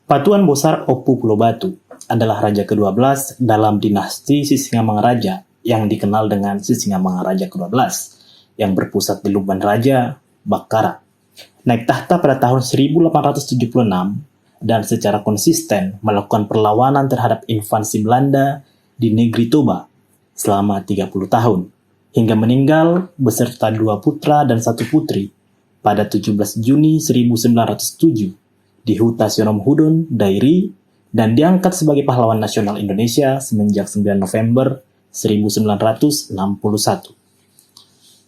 Patuan Bosar Opu Pulau Batu adalah raja ke-12 dalam dinasti Sisingamangaraja yang dikenal dengan Sisingamangaraja ke-12 yang berpusat di Lumban Raja, Bakara. Naik tahta pada tahun 1876 dan secara konsisten melakukan perlawanan terhadap invasi Belanda di negeri Toba selama 30 tahun, hingga meninggal beserta 2 putra dan 1 putri pada 17 Juni 1907 di Huta Sionom Hudon, Dairi, dan diangkat sebagai pahlawan nasional Indonesia semenjak 9 November 1961.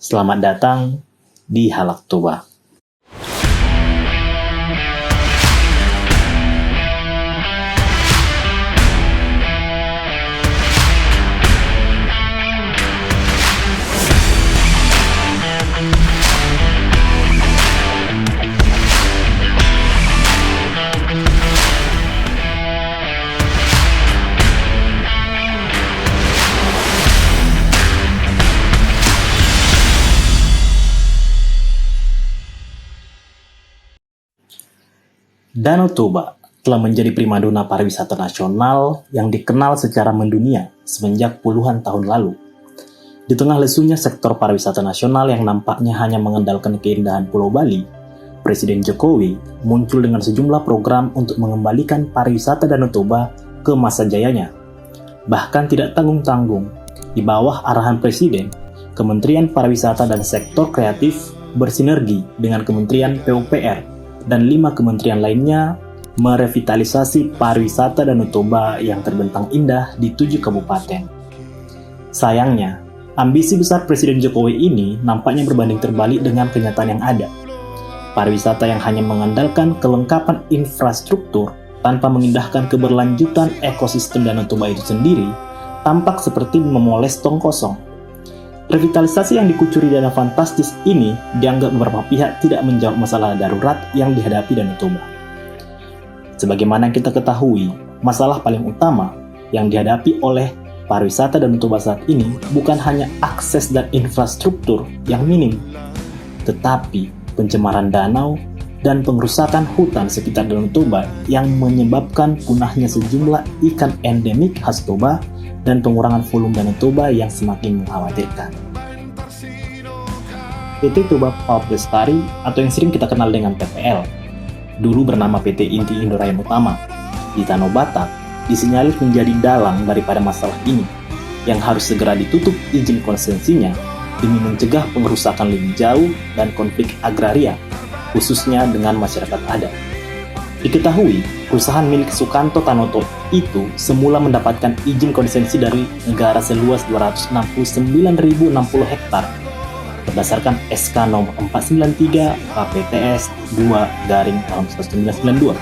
Selamat datang di Halak Toba. Danau Toba telah menjadi primadona pariwisata nasional yang dikenal secara mendunia semenjak puluhan tahun lalu. Di tengah lesunya sektor pariwisata nasional yang nampaknya hanya mengandalkan keindahan Pulau Bali, Presiden Jokowi muncul dengan sejumlah program untuk mengembalikan pariwisata Danau Toba ke masa jayanya. Bahkan tidak tanggung-tanggung, di bawah arahan Presiden, Kementerian Pariwisata dan Sektor Kreatif bersinergi dengan Kementerian PUPR dan 5 kementerian lainnya merevitalisasi pariwisata Danau Toba yang terbentang indah di 7 kabupaten. Sayangnya, ambisi besar Presiden Jokowi ini nampaknya berbanding terbalik dengan kenyataan yang ada. Pariwisata yang hanya mengandalkan kelengkapan infrastruktur tanpa mengindahkan keberlanjutan ekosistem Danau Toba itu sendiri tampak seperti memoles tong kosong. Revitalisasi yang dikucuri dana fantastis ini dianggap beberapa pihak tidak menjawab masalah darurat yang dihadapi Danau Toba. Sebagaimana yang kita ketahui, masalah paling utama yang dihadapi oleh pariwisata Danau Toba saat ini bukan hanya akses dan infrastruktur yang minim, tetapi pencemaran danau dan pengrusakan hutan sekitar Danau Toba yang menyebabkan punahnya sejumlah ikan endemik khas Toba dan pengurangan volume Danau Toba yang semakin mengkhawatirkan. PT Toba Pulp Lestari atau yang sering kita kenal dengan TPL, dulu bernama PT Inti Indorayam Utama, di Tanah Batak, disinyalir menjadi dalang daripada masalah ini, yang harus segera ditutup izin konsensinya demi mencegah pengerusakan lebih jauh dan konflik agraria, khususnya dengan masyarakat adat. Diketahui, perusahaan milik Sukanto Tanoto itu semula mendapatkan izin konsensi dari negara seluas 269.060 hektar berdasarkan SK nomor 493 KPTS 2 garing tahun 1992.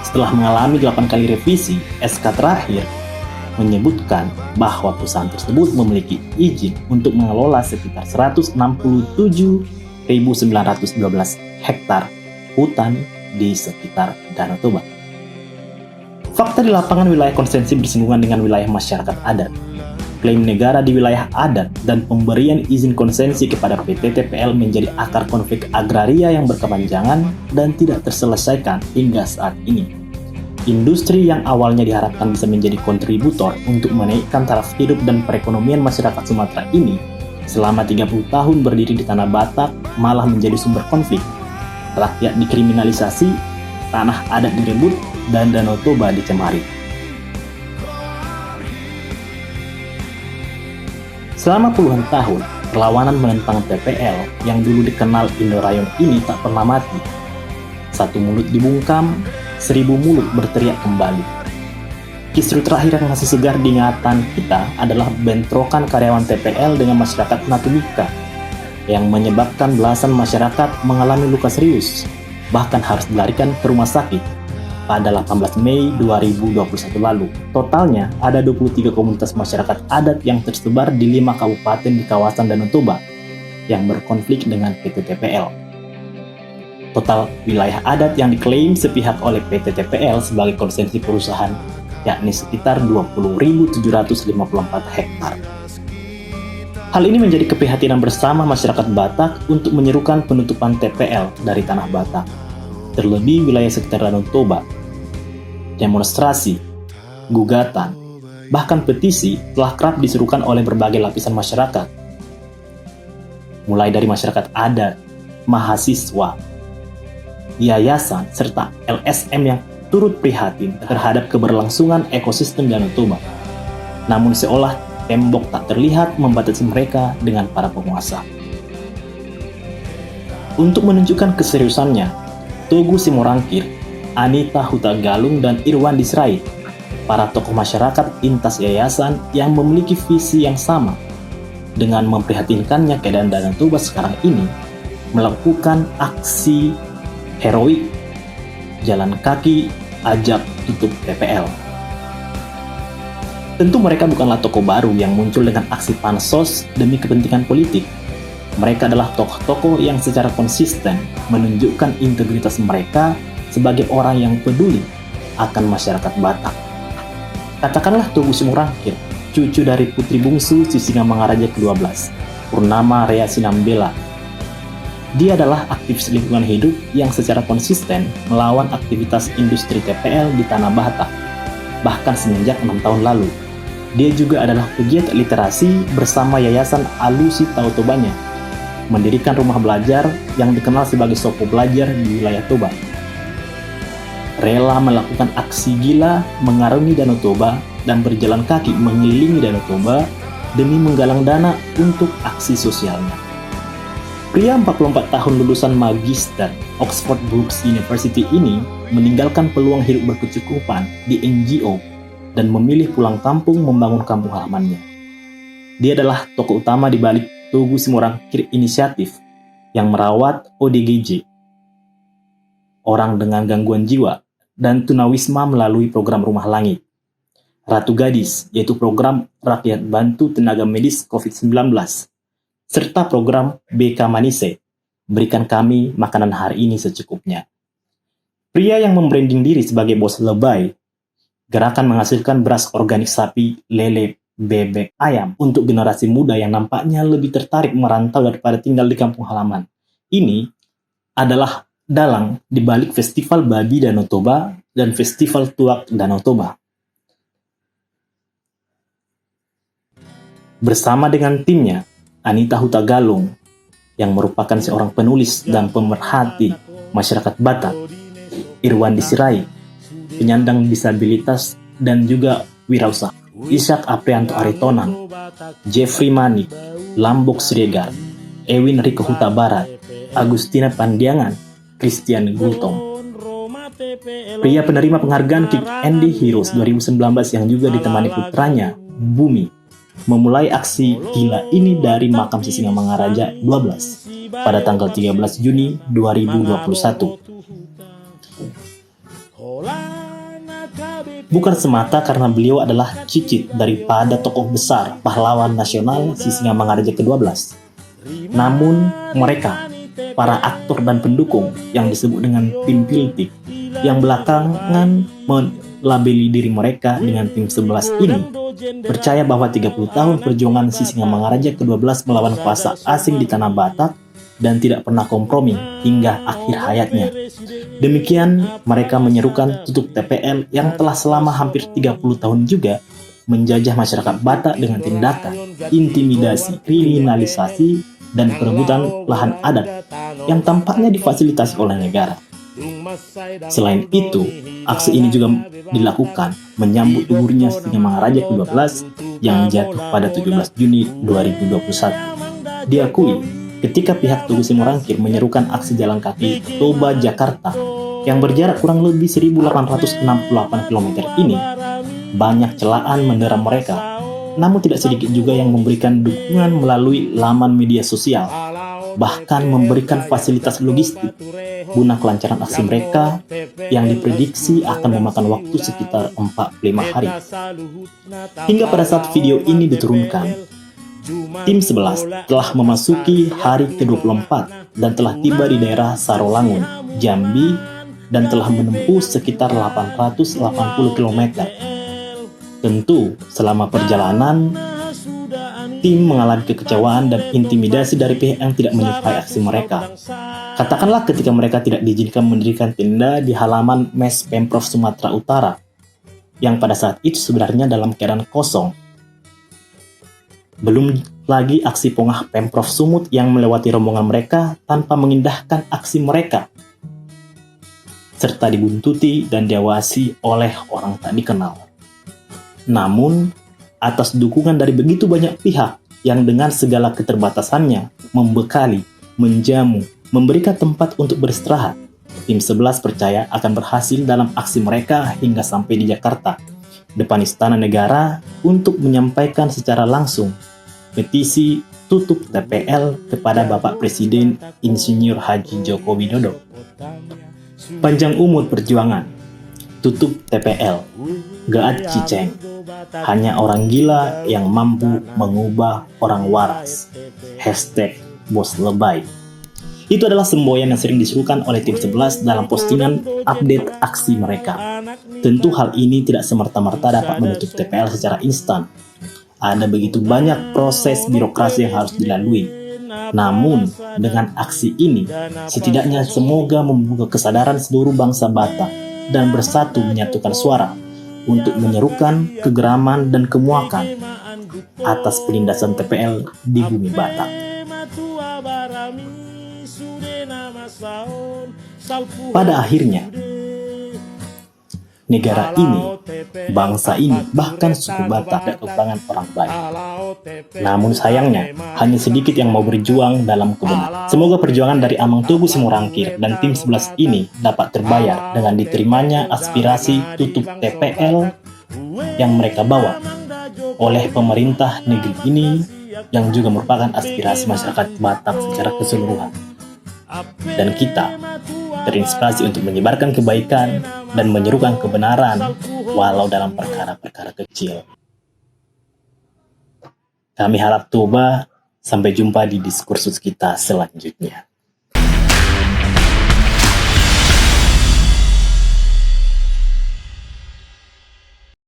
Setelah mengalami 8 kali revisi, SK terakhir menyebutkan bahwa perusahaan tersebut memiliki izin untuk mengelola sekitar 167.912 hektar hutan di sekitar Danau Toba. Fakta di lapangan wilayah konsensi bersinggungan dengan wilayah masyarakat adat. Klaim negara di wilayah adat dan pemberian izin konsensi kepada PT TPL menjadi akar konflik agraria yang berkepanjangan dan tidak terselesaikan hingga saat ini. Industri yang awalnya diharapkan bisa menjadi kontributor untuk menaikkan taraf hidup dan perekonomian masyarakat Sumatera ini selama 30 tahun berdiri di Tanah Batak malah menjadi sumber konflik. Rakyat dikriminalisasi, tanah adat direbut, dan Danau Toba dicemari. Selama puluhan tahun, perlawanan menentang TPL yang dulu dikenal Indorayom ini tak pernah mati. 1 mulut dibungkam, 1000 mulut berteriak kembali. Kisru terakhir yang masih segar di ingatan kita adalah bentrokan karyawan TPL dengan masyarakat Natubika yang menyebabkan belasan masyarakat mengalami luka serius, bahkan harus dilarikan ke rumah sakit pada 18 Mei 2021 lalu. Totalnya ada 23 komunitas masyarakat adat yang tersebar di 5 kabupaten di kawasan Danau Toba yang berkonflik dengan PT TPL. Total wilayah adat yang diklaim sepihak oleh PT TPL sebagai konsensi perusahaan yakni sekitar 20.754 hektar. Hal ini menjadi keprihatinan bersama masyarakat Batak untuk menyerukan penutupan TPL dari Tanah Batak, terlebih wilayah sekitar Danau Toba. demonstrasi, gugatan, bahkan petisi telah kerap diserukan oleh berbagai lapisan masyarakat. Mulai dari masyarakat adat, mahasiswa, yayasan, serta LSM yang turut prihatin terhadap keberlangsungan ekosistem Danau Toba. Namun seolah tembok tak terlihat membatasi mereka dengan para penguasa. Untuk menunjukkan keseriusannya, Togu Simorangkir, Anita Hutagalung, dan Irwan Disrait, para tokoh masyarakat lintas yayasan yang memiliki visi yang sama, dengan memprihatinkannya keadaan Danau Toba sekarang ini, melakukan aksi heroik jalan kaki ajak tutup TPL. Tentu mereka bukanlah tokoh baru yang muncul dengan aksi pansos demi kepentingan politik. Mereka adalah tokoh-tokoh yang secara konsisten menunjukkan integritas mereka sebagai orang yang peduli akan masyarakat Batak. Katakanlah Togu Simorangkir, cucu dari putri bungsu Sisingamangaraja ke-12, Purnama Rea Sinambela. Dia adalah aktivis lingkungan hidup yang secara konsisten melawan aktivitas industri TPL di Tanah Batak, bahkan semenjak 6 tahun lalu. Dia juga adalah pegiat literasi bersama Yayasan Alusi Tautobanya, mendirikan rumah belajar yang dikenal sebagai Sopo Belajar di wilayah Toba. Rela melakukan aksi gila mengarungi Danau Toba dan berjalan kaki mengelilingi Danau Toba demi menggalang dana untuk aksi sosialnya. Pria 44 tahun lulusan Magister Oxford Brookes University ini meninggalkan peluang hidup berkecukupan di NGO dan memilih pulang kampung membangun kampung halamannya. Dia adalah tokoh utama di balik Togu Simorangkir Inisiatif yang merawat ODGJ, orang dengan gangguan jiwa, dan tunawisma melalui program Rumah Langit. Ratu Gadis, yaitu program Rakyat Bantu Tenaga Medis COVID-19, serta program BK Manise, berikan kami makanan hari ini secukupnya. Pria yang membranding diri sebagai bos lebay, gerakan menghasilkan beras organik sapi, lele, bebek, ayam untuk generasi muda yang nampaknya lebih tertarik merantau daripada tinggal di kampung halaman. Ini adalah dalang di balik Festival Babi Danau Toba dan Festival Tuak Danau Toba. Bersama dengan timnya, Anita Hutagalung, yang merupakan seorang penulis dan pemerhati masyarakat Batak, Irwan Disrait, penyandang disabilitas dan juga wirausaha, Ishak Aprianto Aritonang, Jeffrey Manik, Lambok Siregar, Ewin Riko Huta Barat, Agustina Pandiangan, Christian Gultom. Pria penerima penghargaan King Andy Heroes 2019 yang juga ditemani putranya, Bumi, memulai aksi gila ini dari makam Sisingamangaraja 12 pada tanggal 13 Juni 2021. Bukan semata karena beliau adalah cicit daripada tokoh besar pahlawan nasional Sisingamangaraja ke-12. Namun mereka, para aktor dan pendukung yang disebut dengan tim Piltik, yang belakangan melabeli diri mereka dengan tim 11 ini, percaya bahwa 30 tahun perjuangan Sisingamangaraja ke-12 melawan kuasa asing di Tanah Batak dan tidak pernah kompromi hingga akhir hayatnya. Demikian mereka menyerukan tutup TPL yang telah selama hampir 30 tahun juga menjajah masyarakat Batak dengan tindakan intimidasi, kriminalisasi, dan perebutan lahan adat yang tampaknya difasilitasi oleh negara. Selain itu, aksi ini juga dilakukan menyambut gugurnya Sisingamangaraja ke-12 yang jatuh pada 17 Juni 2021. Diakui, ketika pihak Togu Simorangkir menyerukan aksi jalan kaki Toba Jakarta yang berjarak kurang lebih 1868 km ini, banyak celaan mendera mereka, namun tidak sedikit juga yang memberikan dukungan melalui laman media sosial, bahkan memberikan fasilitas logistik guna kelancaran aksi mereka yang diprediksi akan memakan waktu sekitar 45 hari. Hingga pada saat video ini diturunkan, tim 11 telah memasuki hari ke-24 dan telah tiba di daerah Sarolangun, Jambi, dan telah menempuh sekitar 880 km. Tentu, selama perjalanan, tim mengalami kekecewaan dan intimidasi dari pihak yang tidak menyukai aksi mereka. Katakanlah ketika mereka tidak diizinkan mendirikan tenda di halaman Mes Pemprov Sumatera Utara yang pada saat itu sebenarnya dalam keadaan kosong. Belum lagi aksi pongah Pemprov Sumut yang melewati rombongan mereka tanpa mengindahkan aksi mereka, serta dibuntuti dan diawasi oleh orang tak dikenal. Namun, atas dukungan dari begitu banyak pihak yang dengan segala keterbatasannya membekali, menjamu, memberikan tempat untuk beristirahat, tim 11 percaya akan berhasil dalam aksi mereka hingga sampai di Jakarta, depan Istana Negara, untuk menyampaikan secara langsung petisi tutup TPL kepada Bapak Presiden Insinyur Haji Joko Widodo. Panjang umur perjuangan, tutup TPL, Gaat Ciceng, hanya orang gila yang mampu mengubah orang waras. #Bos Lebay. Itu adalah semboyan yang sering diserukan oleh tim 11 dalam postingan update aksi mereka. Tentu hal ini tidak semerta-merta dapat menutup TPL secara instan. Ada begitu banyak proses birokrasi yang harus dilalui. Namun, dengan aksi ini, setidaknya semoga membuka kesadaran seluruh bangsa Batak dan bersatu menyatukan suara untuk menyerukan kegeraman dan kemuakan atas penindasan TPL di bumi Batak. Pada akhirnya, negara ini, bangsa ini, bahkan suku Batak ada kekurangan orang baik. Namun sayangnya, hanya sedikit yang mau berjuang dalam kebenaran. Semoga perjuangan dari Amang Tugu Simorangkir dan tim 11 ini dapat terbayar dengan diterimanya aspirasi tutup TPL yang mereka bawa oleh pemerintah negeri ini, yang juga merupakan aspirasi masyarakat Batak secara keseluruhan. Dan kita terinspirasi untuk menyebarkan kebaikan dan menyerukan kebenaran walau dalam perkara-perkara kecil. Kami harap toba, sampai jumpa di diskursus kita selanjutnya.